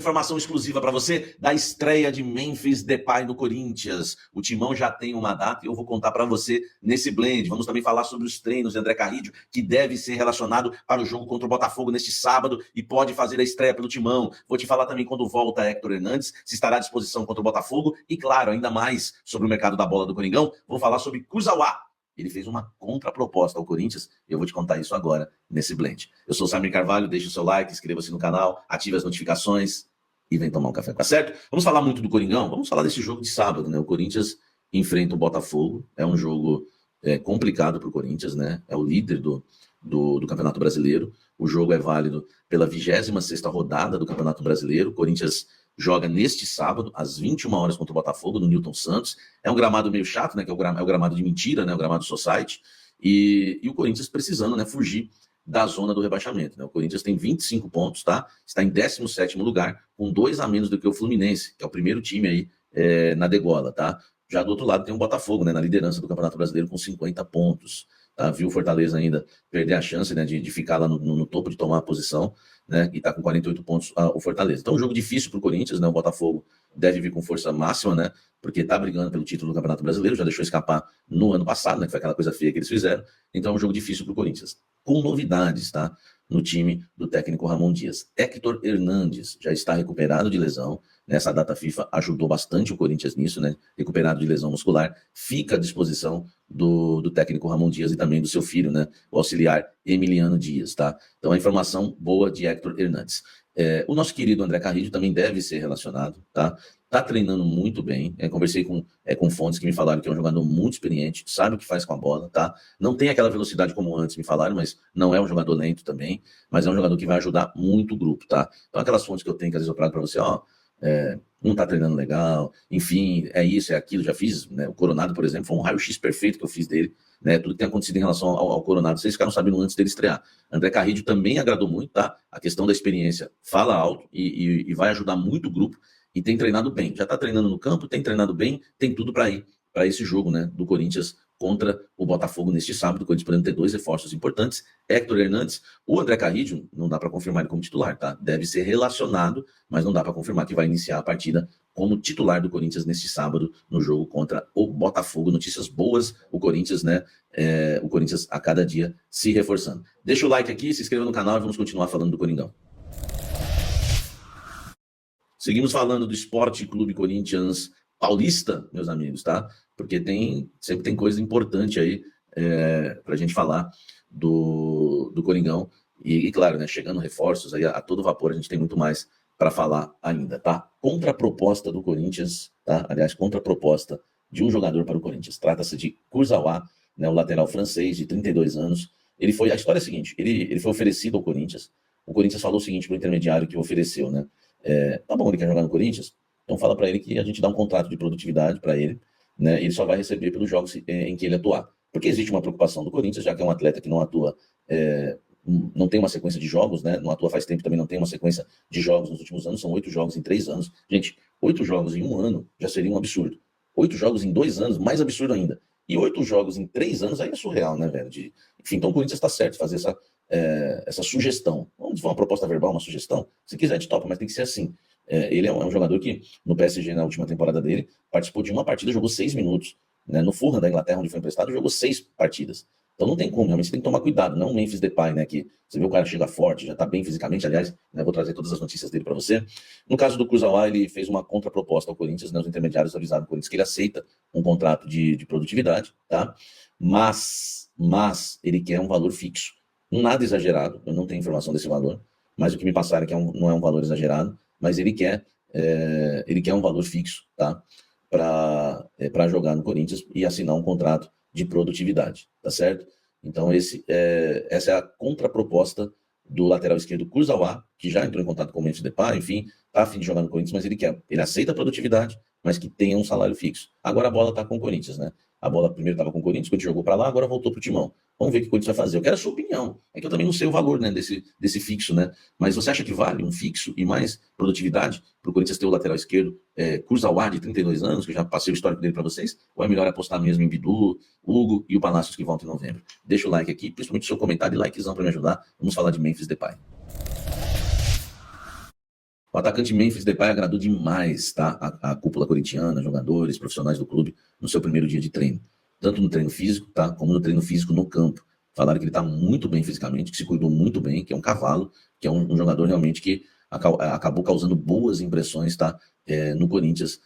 Informação exclusiva para você da estreia de Memphis Depay no Corinthians. O Timão já tem uma data e eu vou contar para você nesse blend. Vamos também falar sobre os treinos de André Carrillo, que deve ser relacionado para o jogo contra o Botafogo neste sábado e pode fazer a estreia pelo Timão. Vou te falar também quando volta Héctor Hernandes, se estará à disposição contra o Botafogo e, claro, ainda mais sobre o mercado da bola do Coringão. Vou falar sobre Kurzawa. Ele fez uma contraproposta ao Corinthians e eu vou te contar isso agora nesse blend. Eu sou o Samir Carvalho, deixe o seu like, inscreva-se no canal, ative as notificações e vem tomar um café, tá certo? Vamos falar muito do Coringão? Vamos falar desse jogo de sábado, né? O Corinthians enfrenta o Botafogo, é um jogo complicado para o Corinthians, né? É o líder do Campeonato Brasileiro, o jogo é válido pela 26ª rodada do Campeonato Brasileiro, o Corinthians joga neste sábado, às 21 horas contra o Botafogo, no Newton Santos, é um gramado meio chato, né? Que é o gramado de mentira, né? O gramado Society, e o Corinthians precisando, né, fugir da zona do rebaixamento, né? O Corinthians tem 25 pontos, tá? Está em 17º lugar, com 2 a menos do que o Fluminense, que é o primeiro time aí na degola, tá? Já do outro lado tem o Botafogo, né, na liderança do Campeonato Brasileiro com 50 pontos, tá? Viu o Fortaleza ainda perder a chance, né, de ficar lá no topo, de tomar a posição, né? E tá com 48 pontos o Fortaleza. Então, um jogo difícil para o Corinthians, né? O Botafogo deve vir com força máxima, né? Porque tá brigando pelo título do Campeonato Brasileiro, já deixou escapar no ano passado, né? Que foi aquela coisa feia que eles fizeram. Então, é um jogo difícil para o Corinthians. Com novidades, tá? No time do técnico Ramon Dias. Héctor Hernandes já está recuperado de lesão. Nessa data FIFA ajudou bastante o Corinthians nisso, né? Recuperado de lesão muscular. Fica à disposição do técnico Ramon Dias e também do seu filho, né? O auxiliar Emiliano Dias, tá? Então, a informação boa de Héctor Hernandes. O nosso querido André Carrillo também deve ser relacionado, tá? Tá treinando muito bem. Conversei com fontes que me falaram que é um jogador muito experiente, sabe o que faz com a bola, tá? Não tem aquela velocidade como antes me falaram, mas não é um jogador lento também, mas é um jogador que vai ajudar muito o grupo, tá? Então, aquelas fontes que eu tenho, que às vezes eu trago para você, não tá treinando legal, enfim, é isso, é aquilo, já fiz, né? O Coronado, por exemplo, foi um raio-x perfeito que eu fiz dele, né? Tudo que tem acontecido em relação ao Coronado, vocês ficaram sabendo antes dele estrear. André Carrillo também agradou muito, tá? A questão da experiência fala alto e vai ajudar muito o grupo e tem treinado bem. Já tá treinando no campo, tem treinado bem, tem tudo para ir para esse jogo, né? Do Corinthians contra o Botafogo neste sábado, o Corinthians podendo ter 2 reforços importantes, Héctor Hernandes, o André Carrillo, não dá para confirmar ele como titular, tá? Deve ser relacionado, mas não dá para confirmar que vai iniciar a partida como titular do Corinthians neste sábado, no jogo contra o Botafogo. Notícias boas, o Corinthians, né? O Corinthians a cada dia se reforçando. Deixa o like aqui, se inscreva no canal e vamos continuar falando do Coringão. Seguimos falando do Esporte Clube Corinthians Paulista, meus amigos, tá? Porque sempre tem coisa importante aí para a gente falar do Coringão. E claro, né, chegando reforços aí a todo vapor, a gente tem muito mais para falar ainda, tá? Contraproposta do Corinthians, tá? Aliás, contraproposta de um jogador para o Corinthians. Trata-se de Kurzawa, né, o lateral francês de 32 anos. A história é a seguinte, ele foi oferecido ao Corinthians. O Corinthians falou o seguinte para o intermediário que ofereceu, né? Tá bom, ele quer jogar no Corinthians? Então fala para ele que a gente dá um contrato de produtividade para ele, né? Ele só vai receber pelos jogos em que ele atuar. Porque existe uma preocupação do Corinthians, já que é um atleta que não atua, não tem uma sequência de jogos, né? Não atua faz tempo, também não tem uma sequência de jogos nos últimos anos, são 8 jogos em 3 anos. Gente, 8 jogos em 1 ano já seria um absurdo. 8 jogos em 2 anos, mais absurdo ainda. E 8 jogos em 3 anos aí é surreal, né, velho? Enfim, então o Corinthians está certo de fazer essa sugestão. Vamos fazer uma proposta verbal, uma sugestão? Se quiser, de topa, mas tem que ser assim. Ele é um jogador que, no PSG, na última temporada dele, participou de uma partida, jogou 6 minutos. Né? No Fulham da Inglaterra, onde foi emprestado, jogou 6 partidas. Então não tem como, realmente você tem que tomar cuidado. Não o Memphis Depay, né? Que você vê o cara chega forte, já tá bem fisicamente, aliás, né, vou trazer todas as notícias dele para você. No caso do Kurzawa, ele fez uma contraproposta ao Corinthians, né? Os intermediários avisaram o Corinthians que ele aceita um contrato de produtividade, tá? Mas ele quer um valor fixo. Nada exagerado, eu não tenho informação desse valor, mas o que me passaram é que não é um valor exagerado, mas ele quer um valor fixo, tá? Para jogar no Corinthians e assinar um contrato de produtividade, tá certo? Então essa é a contraproposta do lateral esquerdo Kurzawa, que já entrou em contato com o Memphis Depay, enfim, tá a fim de jogar no Corinthians, mas ele aceita a produtividade, mas que tenha um salário fixo. Agora a bola tá com o Corinthians, né? A bola primeiro estava com o Corinthians, quando jogou para lá, agora voltou pro Timão. Vamos ver o que o Corinthians vai fazer. Eu quero a sua opinião. É que eu também não sei o valor, né, desse fixo, né? Mas você acha que vale um fixo e mais produtividade para o Corinthians ter o lateral esquerdo Kurzawa, de 32 anos, que eu já passei o histórico dele para vocês? Ou é melhor apostar mesmo em Bidu, Hugo e o Palácios que voltam em novembro? Deixa o like aqui, principalmente o seu comentário e likezão para me ajudar. Vamos falar de Memphis Depay. O atacante Memphis Depay agradou demais, tá? A cúpula corintiana, jogadores, profissionais do clube, no seu primeiro dia de treino. Tanto no treino físico, tá? Como no treino físico no campo. Falaram que ele tá muito bem fisicamente, que se cuidou muito bem, que é um cavalo, que é um jogador realmente que acabou causando boas impressões, tá? No Corinthians,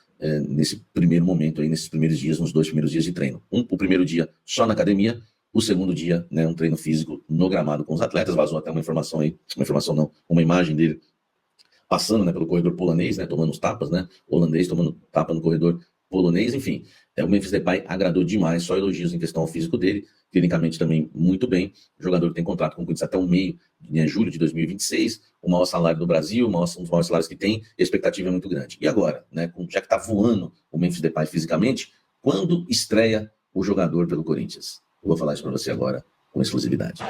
nesse primeiro momento aí, nesses primeiros dias, nos 2 primeiros dias de treino. O primeiro dia só na academia, o segundo dia, né, um treino físico no gramado com os atletas. Vazou até uma informação aí, uma imagem dele passando, né, pelo corredor polonês, né, tomando os tapas, né, holandês tomando tapa no corredor polonês, enfim. O Memphis Depay agradou demais, só elogios em questão ao físico dele, clinicamente também muito bem. O jogador tem contrato com o Corinthians até o meio de julho de 2026, o maior salário do Brasil, um dos maiores salários que tem, a expectativa é muito grande. E agora, né, já que está voando o Memphis Depay fisicamente, quando estreia o jogador pelo Corinthians? Eu vou falar isso para você agora com exclusividade.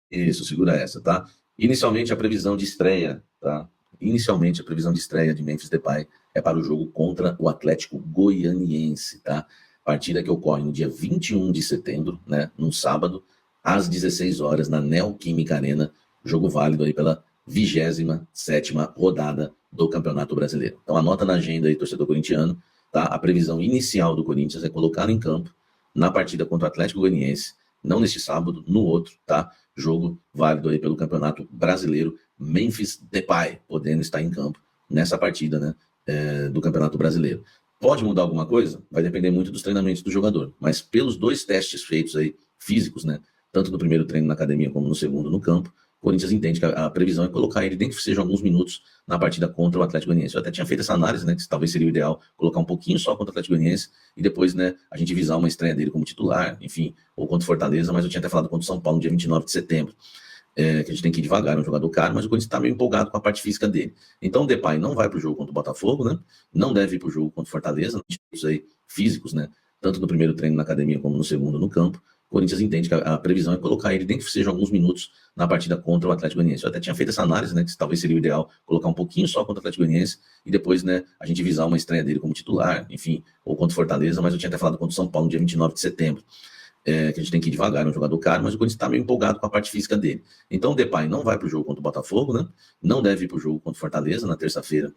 Isso, segura essa, tá? Inicialmente a previsão de estreia, tá? Inicialmente a previsão de estreia de Memphis Depay é para o jogo contra o Atlético Goianiense, tá? Partida que ocorre no dia 21 de setembro, né? Num sábado, às 16 horas, na Neoquímica Arena, jogo válido aí pela 27ª rodada do Campeonato Brasileiro. Então anota na agenda aí, torcedor corintiano, tá? A previsão inicial do Corinthians é colocá-lo em campo na partida contra o Atlético Goianiense, não neste sábado, no outro, tá? Jogo válido aí pelo Campeonato Brasileiro, Memphis Depay podendo estar em campo nessa partida, né, do Campeonato Brasileiro. Pode mudar alguma coisa? Vai depender muito dos treinamentos do jogador, mas pelos 2 testes feitos aí, físicos, né, tanto no primeiro treino na academia como no segundo no campo, o Corinthians entende que a previsão é colocar ele, nem que seja alguns minutos, na partida contra o Atlético Goianiense. Eu até tinha feito essa análise, né, que talvez seria o ideal colocar um pouquinho só contra o Atlético Goianiense e depois, né, a gente visar uma estreia dele como titular, enfim, ou contra o Fortaleza, mas eu tinha até falado contra o São Paulo no dia 29 de setembro, que a gente tem que ir devagar, é um jogador caro, mas o Corinthians está meio empolgado com a parte física dele. Então o Depay não vai para o jogo contra o Botafogo, né, não deve ir para o jogo contra o Fortaleza, aí, físicos, né, tanto no primeiro treino na academia como no segundo no campo. O Corinthians entende que a previsão é colocar ele, nem que seja alguns minutos, na partida contra o Atlético Goianiense. Eu até tinha feito essa análise, né, que talvez seria o ideal colocar um pouquinho só contra o Atlético Goianiense e depois, né, a gente visar uma estreia dele como titular, enfim, ou contra o Fortaleza, mas eu tinha até falado contra o São Paulo no dia 29 de setembro, que a gente tem que ir devagar, é um jogador caro, mas o Corinthians está meio empolgado com a parte física dele. Então o Depay não vai para o jogo contra o Botafogo, né, não deve ir para o jogo contra o Fortaleza na terça-feira,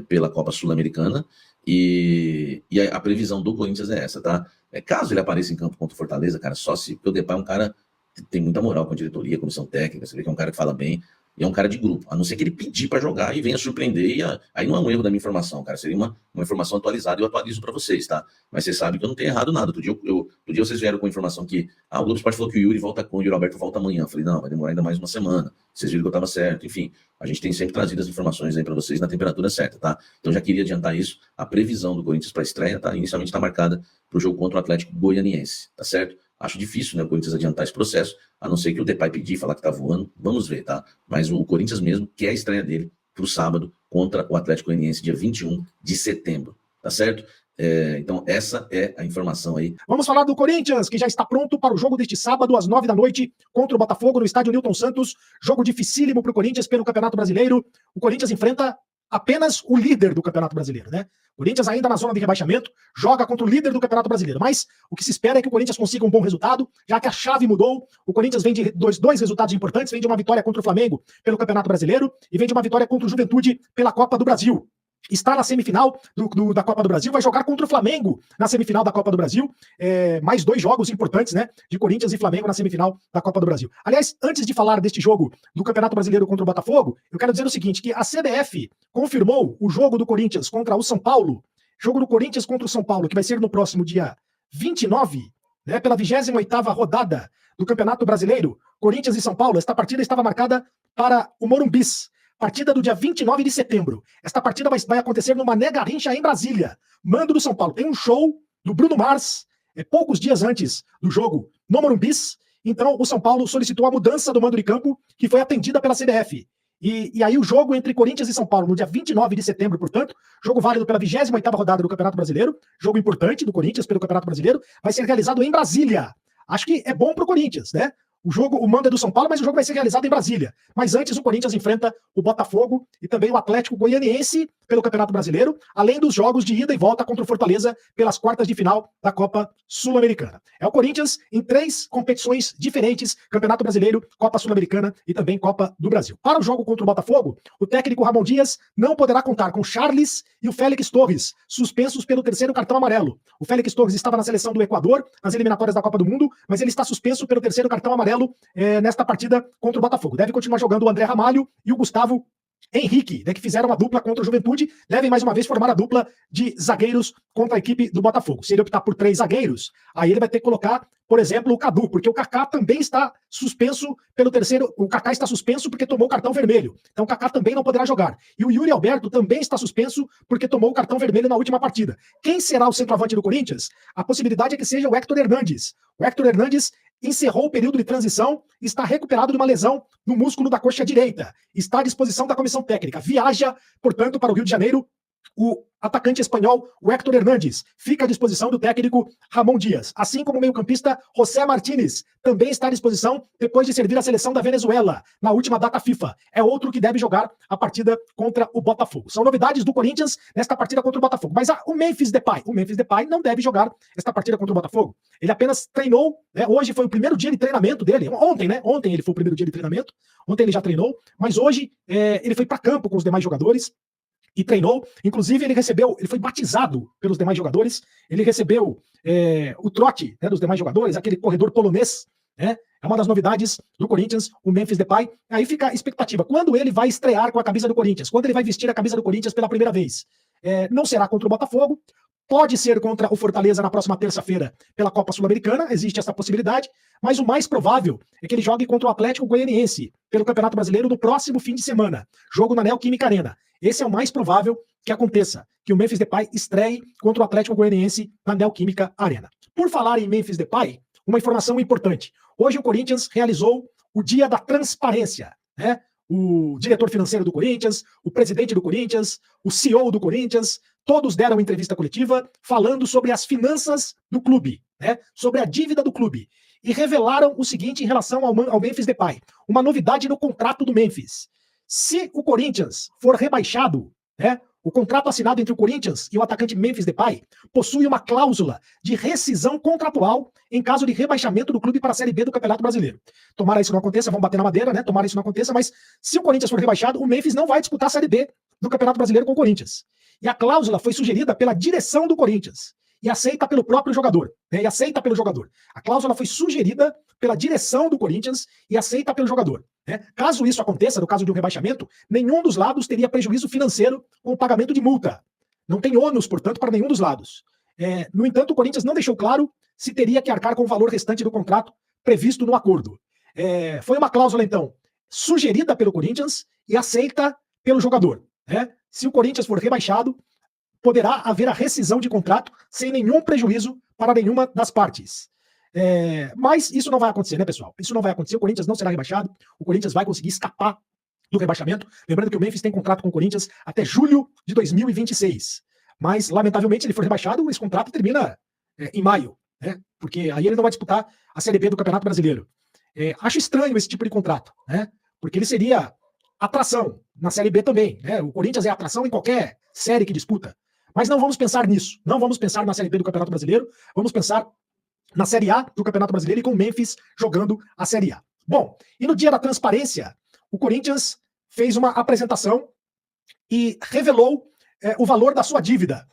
pela Copa Sul-Americana, e a previsão do Corinthians é essa, tá? Caso ele apareça em campo contra o Fortaleza, cara, só se... Porque o Depay é um cara que tem muita moral com a diretoria, comissão técnica, você vê que é um cara que fala bem, e é um cara de grupo, a não ser que ele pedir para jogar e venha surpreender, aí não é um erro da minha informação, cara, seria uma informação atualizada e eu atualizo para vocês, tá? Mas vocês sabem que eu não tenho errado nada. Outro dia vocês vieram com a informação que o Globo Esporte falou que o Yuri volta com o Yuri Alberto volta amanhã. Eu falei, não, vai demorar ainda mais uma semana. Vocês viram que eu estava certo. Enfim, a gente tem sempre trazido as informações aí para vocês na temperatura certa, tá? Então já queria adiantar isso. A previsão do Corinthians para a estreia, tá? Inicialmente está marcada para o jogo contra o Atlético Goianiense, tá certo? Acho difícil, né, o Corinthians adiantar esse processo, a não ser que o Depay pedir, falar que tá voando, vamos ver, tá? Mas o Corinthians mesmo quer a estreia dele pro sábado contra o Atlético Goianiense, dia 21 de setembro, tá certo? Então essa é a informação aí. Vamos falar do Corinthians, que já está pronto para o jogo deste sábado, às 9 da noite, contra o Botafogo, no estádio Newton Santos. Jogo dificílimo para o Corinthians pelo Campeonato Brasileiro. O Corinthians enfrenta apenas o líder do Campeonato Brasileiro, né? O Corinthians ainda na zona de rebaixamento, joga contra o líder do Campeonato Brasileiro, mas o que se espera é que o Corinthians consiga um bom resultado, já que a chave mudou. O Corinthians vem de dois resultados importantes, vem de uma vitória contra o Flamengo pelo Campeonato Brasileiro e vem de uma vitória contra o Juventude pela Copa do Brasil. Está na semifinal da Copa do Brasil, vai jogar contra o Flamengo na semifinal da Copa do Brasil. Mais 2 jogos importantes, né, de Corinthians e Flamengo na semifinal da Copa do Brasil. Aliás, antes de falar deste jogo do Campeonato Brasileiro contra o Botafogo, eu quero dizer o seguinte, que a CBF confirmou o jogo do Corinthians contra o São Paulo, jogo do Corinthians contra o São Paulo, que vai ser no próximo dia 29, né, pela 28ª rodada do Campeonato Brasileiro, Corinthians e São Paulo. Esta partida estava marcada para o Morumbis. Partida do dia 29 de setembro. Esta partida vai acontecer no Mané Garrincha, em Brasília. Mando do São Paulo. Tem um show do Bruno Mars, poucos dias antes do jogo, no Morumbis. Então, o São Paulo solicitou a mudança do mando de campo, que foi atendida pela CBF. E aí o jogo entre Corinthians e São Paulo, no dia 29 de setembro, portanto, jogo válido pela 28ª rodada do Campeonato Brasileiro, jogo importante do Corinthians pelo Campeonato Brasileiro, vai ser realizado em Brasília. Acho que é bom para o Corinthians, né? o mando é do São Paulo, mas o jogo vai ser realizado em Brasília. Mas antes o Corinthians enfrenta o Botafogo e também o Atlético Goianiense pelo Campeonato Brasileiro, além dos jogos de ida e volta contra o Fortaleza pelas quartas de final da Copa Sul-Americana. É o Corinthians em 3 competições diferentes, Campeonato Brasileiro, Copa Sul-Americana e também Copa do Brasil. Para o jogo contra o Botafogo, o técnico Ramon Dias não poderá contar com Charles e o Félix Torres, suspensos pelo 3º cartão amarelo. O Félix Torres estava na seleção do Equador, nas eliminatórias da Copa do Mundo, mas ele está suspenso pelo 3º cartão amarelo nesta partida contra o Botafogo. Deve continuar jogando o André Ramalho e o Gustavo Henrique, né, que fizeram a dupla contra o Juventude, devem mais uma vez formar a dupla de zagueiros contra a equipe do Botafogo. Se ele optar por 3 zagueiros, aí ele vai ter que colocar, por exemplo, o Cadu, porque o Kaká também está suspenso pelo 3º. O Kaká está suspenso porque tomou o cartão vermelho. Então o Kaká também não poderá jogar. E o Yuri Alberto também está suspenso porque tomou o cartão vermelho na última partida. Quem será o centroavante do Corinthians? A possibilidade é que seja o Héctor Hernandes. O Héctor Hernandes encerrou o período de transição e está recuperado de uma lesão no músculo da coxa direita. Está à disposição da comissão técnica. Viaja, portanto, para o Rio de Janeiro o atacante espanhol, o Héctor Hernandes. Fica à disposição do técnico Ramon Dias. Assim como o meio-campista José Martínez também está à disposição depois de servir a seleção da Venezuela na última data FIFA. É outro que deve jogar a partida contra o Botafogo. São novidades do Corinthians nesta partida contra o Botafogo. Mas o Memphis Depay não deve jogar esta partida contra o Botafogo. Ele apenas treinou, né? Hoje foi o primeiro dia de treinamento dele. Ontem, né? Ontem ele foi o primeiro dia de treinamento. Ontem ele já treinou, mas hoje ele foi para campo com os demais jogadores e treinou. Inclusive, ele foi batizado pelos demais jogadores, ele recebeu o trote, né, dos demais jogadores, aquele corredor polonês, né? É uma das novidades do Corinthians, o Memphis Depay. Aí fica a expectativa. Quando ele vai estrear com a camisa do Corinthians? Quando ele vai vestir a camisa do Corinthians pela primeira vez? Não será contra o Botafogo, pode ser contra o Fortaleza na próxima terça-feira pela Copa Sul-Americana, existe essa possibilidade, mas o mais provável é que ele jogue contra o Atlético Goianiense pelo Campeonato Brasileiro no próximo fim de semana, jogo na Neoquímica Arena. Esse é o mais provável que aconteça, que o Memphis Depay estreie contra o Atlético Goianiense na Neoquímica Arena. Por falar em Memphis Depay, uma informação importante. Hoje o Corinthians realizou o Dia da Transparência, né? O diretor financeiro do Corinthians, o presidente do Corinthians, o CEO do Corinthians, todos deram entrevista coletiva falando sobre as finanças do clube, né? Sobre a dívida do clube. E revelaram o seguinte em relação ao Memphis Depay. Uma novidade no contrato do Memphis. Se o Corinthians for rebaixado, né, o contrato assinado entre o Corinthians e o atacante Memphis Depay possui uma cláusula de rescisão contratual em caso de rebaixamento do clube para a Série B do Campeonato Brasileiro. Tomara isso não aconteça, vamos bater na madeira, né? Tomara isso não aconteça, mas se o Corinthians for rebaixado, o Memphis não vai disputar a Série B do Campeonato Brasileiro com o Corinthians. E a cláusula foi sugerida pela direção do Corinthians e aceita pelo próprio jogador, né? E aceita pelo jogador. A cláusula foi sugerida pela direção do Corinthians e aceita pelo jogador, né? Caso isso aconteça, no caso de um rebaixamento, nenhum dos lados teria prejuízo financeiro com o pagamento de multa. Não tem ônus, portanto, para nenhum dos lados. No entanto, o Corinthians não deixou claro se teria que arcar com o valor restante do contrato previsto no acordo. Foi uma cláusula, então, sugerida pelo Corinthians e aceita pelo jogador, né? Se o Corinthians for rebaixado, poderá haver a rescisão de contrato sem nenhum prejuízo para nenhuma das partes. Mas isso não vai acontecer, né, pessoal? Isso não vai acontecer, o Corinthians não será rebaixado, o Corinthians vai conseguir escapar do rebaixamento. Lembrando que o Memphis tem contrato com o Corinthians até julho de 2026. Mas, lamentavelmente, se ele for rebaixado, esse contrato termina em maio, né? Porque aí ele não vai disputar a Série B do Campeonato Brasileiro. Acho estranho esse tipo de contrato, né? Porque ele seria atração na Série B também, né? O Corinthians é atração em qualquer série que disputa. Mas não vamos pensar nisso. Não vamos pensar na Série B do Campeonato Brasileiro. Vamos pensar na Série A do Campeonato Brasileiro e com o Memphis jogando a Série A. Bom, e no Dia da Transparência, o Corinthians fez uma apresentação e revelou o valor da sua dívida.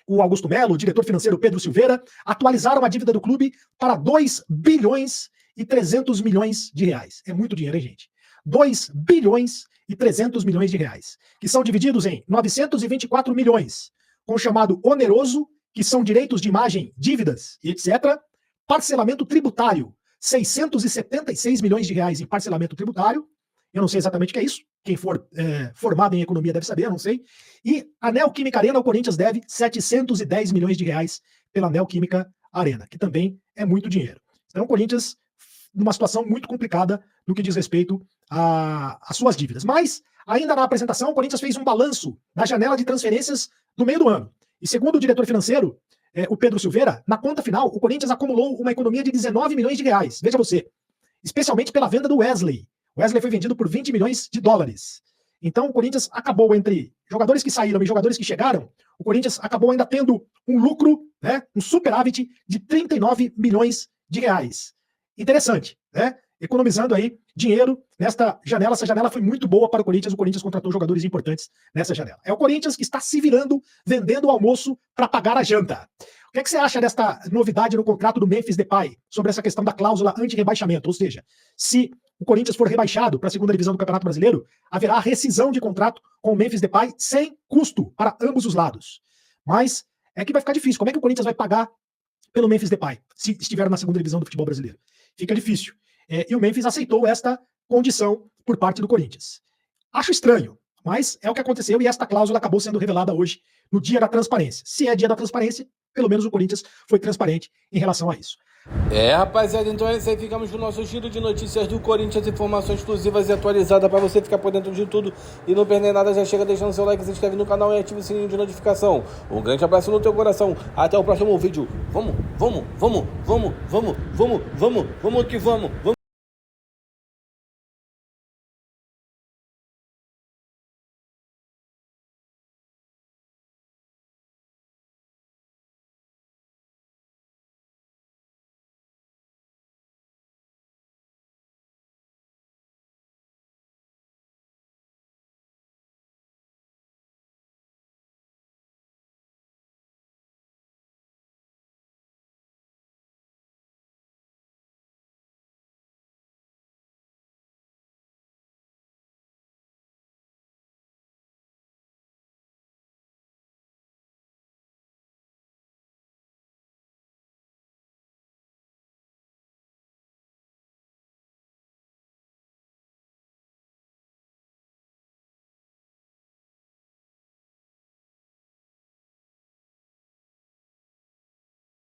O Augusto Melo, o diretor financeiro Pedro Silveira, atualizaram a dívida do clube para 2 bilhões e 300 milhões de reais. É muito dinheiro, hein, gente? 2 bilhões e 300 milhões de reais, que são divididos em 924 milhões, com o chamado oneroso, que são direitos de imagem, dívidas e etc., parcelamento tributário, 676 milhões de reais em parcelamento tributário, eu não sei exatamente o que é isso, quem for formado em economia deve saber, eu não sei, e a Neoquímica Arena, o Corinthians deve 710 milhões de reais pela Neoquímica Arena, que também é muito dinheiro. Então o Corinthians numa situação muito complicada no que diz respeito às suas dívidas. Mas, ainda na apresentação, o Corinthians fez um balanço da janela de transferências do meio do ano. E segundo o diretor financeiro, o Pedro Silveira, na conta final, o Corinthians acumulou uma economia de 19 milhões de reais. Veja você. especialmente pela venda do Wesley. O Wesley foi vendido por 20 milhões de dólares. Então o Corinthians acabou, entre jogadores que saíram e jogadores que chegaram, o Corinthians acabou ainda tendo um lucro, né, um superávit de 39 milhões de reais. Interessante, né? Economizando aí dinheiro nesta janela. Essa janela foi muito boa para o Corinthians contratou jogadores importantes nessa janela. É o Corinthians que está se virando, vendendo o almoço para pagar a janta. O que é que você acha desta novidade no contrato do Memphis Depay, sobre essa questão da cláusula anti-rebaixamento? Ou seja, se o Corinthians for rebaixado para a segunda divisão do Campeonato Brasileiro, haverá rescisão de contrato com o Memphis Depay sem custo para ambos os lados. Mas é que vai ficar difícil. Como é que o Corinthians vai pagar pelo Memphis Depay se estiver na segunda divisão do futebol brasileiro? Fica difícil. E o Memphis aceitou esta condição por parte do Corinthians. Acho estranho, mas é o que aconteceu e esta cláusula acabou sendo revelada hoje, no dia da transparência. Se é dia da transparência, pelo menos o Corinthians foi transparente em relação a isso. Rapaziada, então é isso aí, ficamos com o nosso giro de notícias do Corinthians, informações exclusivas e atualizadas para você ficar por dentro de tudo e não perder nada. Já chega deixando seu like, se inscreve no canal e ativa o sininho de notificação. Um grande abraço no teu coração, até o próximo vídeo. Vamos que vamos.